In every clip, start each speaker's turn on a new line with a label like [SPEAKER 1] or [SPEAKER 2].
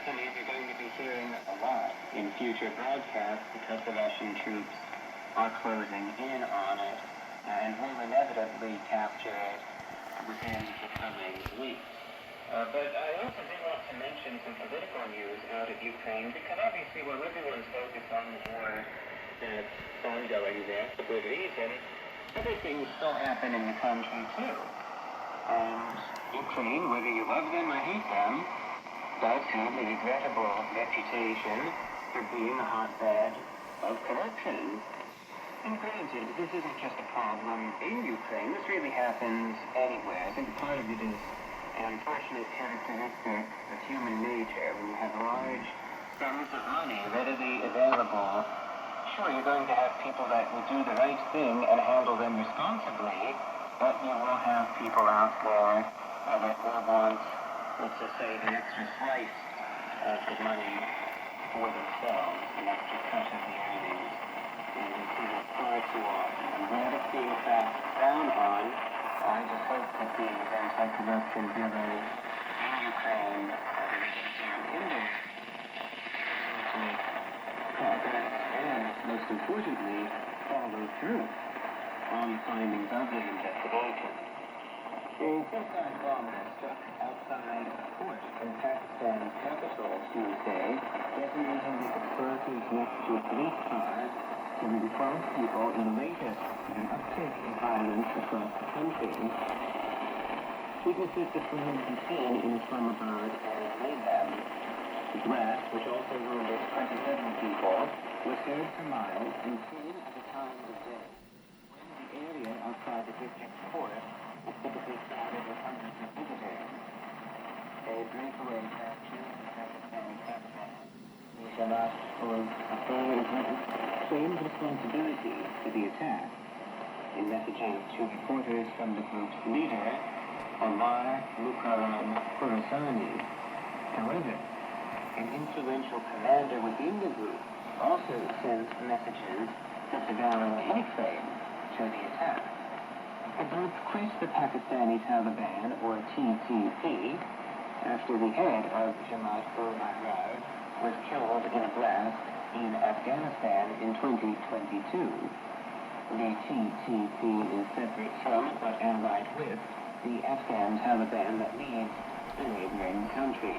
[SPEAKER 1] certainly you're going to be hearing a lot in future broadcasts because the Russian troops are closing in on it and will inevitably capture it within the coming weeks. But I also do want to mention some political news out of Ukraine because obviously while everyone's focused on the war that's ongoing there for good reason, other things still happen in the country too. And Ukraine, whether you love them or hate them, does have a regrettable reputation for being a hotbed of corruption. And granted, this isn't just a problem in Ukraine. This really happens anywhere. I think part of it is an unfortunate characteristic of human nature. When you have large sums of money readily available, sure, you're going to have people that will do the right thing and handle them responsibly, but you will have people out there that will want, let's just say, an extra slice of the money for themselves, an extra cut of the earnings. And we see that far too often. I'm glad it's being cracked down on. I just hope that the anti-corruption bureau in Ukraine will hinder to make progress and, most importantly, follow through on the findings of the investigation. A suicide bomber struck outside a court in Pakistan's capital Tuesday, detonating the explosives next to a police car, killing 12 people in the latest of an uptick in violence across the country. Witnesses described the scene in Islamabad as mayhem. The blast, which also wounded 27 people, was heard for miles and seen at a time of day when the area outside the district court is typically crowded with hundreds of visitors. A breakaway faction of the Pakistani Taliban, the Jamaat-ul-Ahrar claimed responsibility for the attack. In messaging to reporters from the group's leader, Omar Mukarram Khorasani. However, an influential commander within the group also sent messages disavowing any claim to the attack. The group quit the Pakistani Taliban, or TTP, after the head of Jamaat-ul-Ahrar was killed in a blast in Afghanistan in 2022. The TTP is separate from, but allied with, the Afghan Taliban that leads the neighboring country.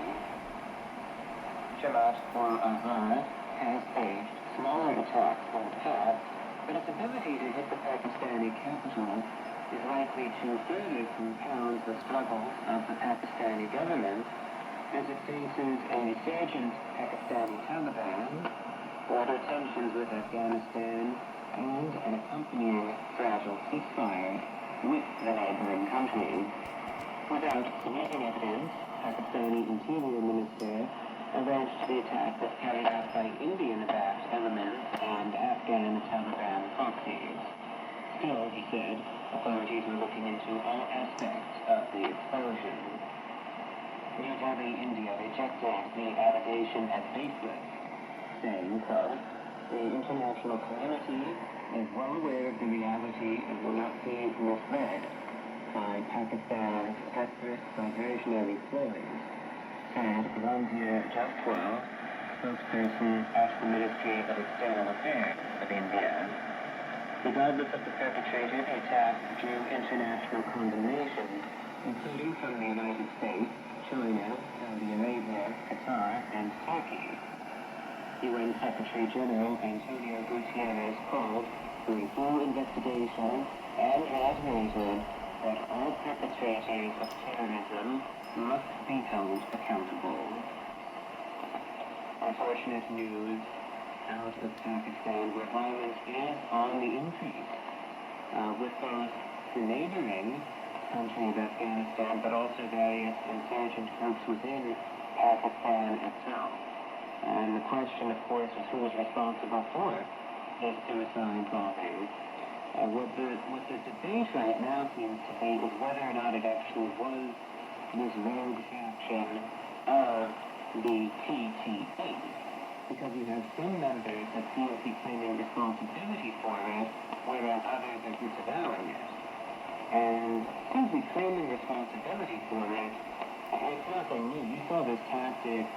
[SPEAKER 1] Jamaat-ul-Ahrar has staged smaller attacks in the past, but its ability to hit the Pakistani capital is likely to further compound the struggles of the Pakistani government as it faces a resurgent Pakistani Taliban, border tensions with Afghanistan, and an accompanying fragile ceasefire with the neighboring country. Without submitting evidence, Pakistani Interior Minister alleged the attack was carried out by Indian-backed elements and Afghan Taliban proxies. Still, he said, authorities are looking into all aspects of the explosion. New Delhi, India rejected the allegation as baseless, saying, quote, "The international community is well aware of the reality and will not be misled by Pakistan's desperate diversionary ploys," said Ranveer Jaiswal, spokesperson at the Ministry of External Affairs of India. Regardless of the perpetrator, the attack drew international condemnation, including from the United States, China, Saudi Arabia, Qatar, and Turkey. UN Secretary General Antonio Guterres called for a full investigation and reiterated that all perpetrators of terrorism must be held accountable. Unfortunate news out of Pakistan, where violence is on the increase, with both the neighboring country of Afghanistan, but also various insurgent groups within Pakistan itself. And the question, of course, is who is responsible for these suicide bombings. What the debate right now seems to be is whether or not it actually was this rogue faction of the TTP. Because you have some members that seem to be claiming responsibility for it, whereas others are disavowing it. And simply claiming responsibility for it, it's nothing new. You saw this tactic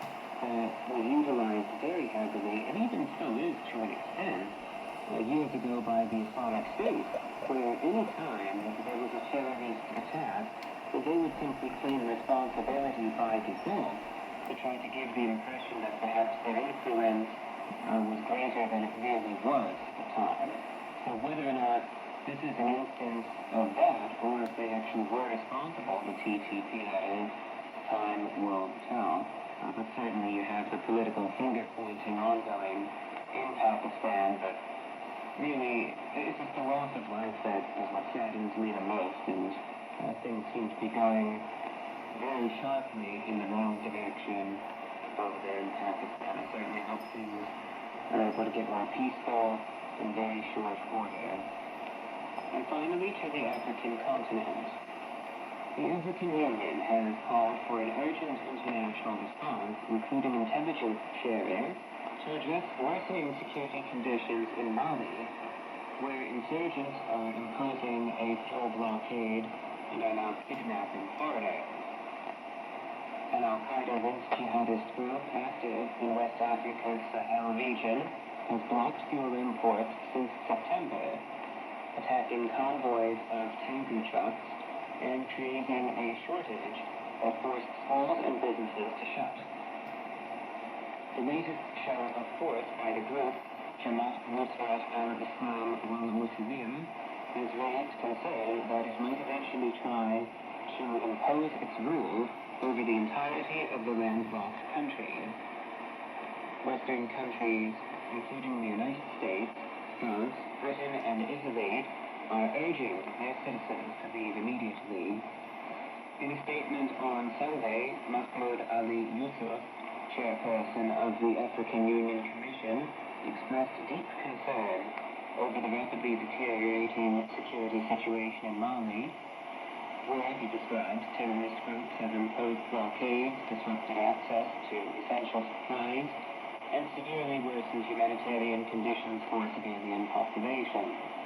[SPEAKER 1] to try to give the impression that perhaps their influence was greater than it really was at the time. So whether or not this is an instance of that, or if they actually were responsible, the TTP that is, time will tell. But certainly you have the political finger-pointing ongoing in Pakistan, but really, it's just the loss of life that is what saddens me the most, and things seem to be going very sharply in the wrong direction over there in Pakistan. I certainly hope things are able to get more peaceful in very short order. And finally, to the African continent. The African Union has called for an urgent international response, including intelligence sharing, to address worsening security conditions in Mali, where insurgents are imposing a fuel blockade and are now kidnapping foreigners. An Al-Qaeda-linked jihadist group active in West Africa's Sahel region has blocked fuel imports since September, attacking convoys of tanker trucks and creating a shortage that forced schools and businesses to shut. The latest show of force by the group, Jamaat Nusrat al-Islam wal-Muslim, has raised concern that it might eventually try to impose its rule over the entirety of the landlocked country. Western countries, including the United States, France, Britain, and Italy, are urging their citizens to leave immediately. In a statement on Sunday, Mahmoud Ali Yusuf, chairperson of the African Union Commission, expressed deep concern over the rapidly deteriorating security situation in Mali, where he described terrorist groups have imposed blockades, disrupted access to essential supplies, and severely worsened humanitarian conditions for civilian population.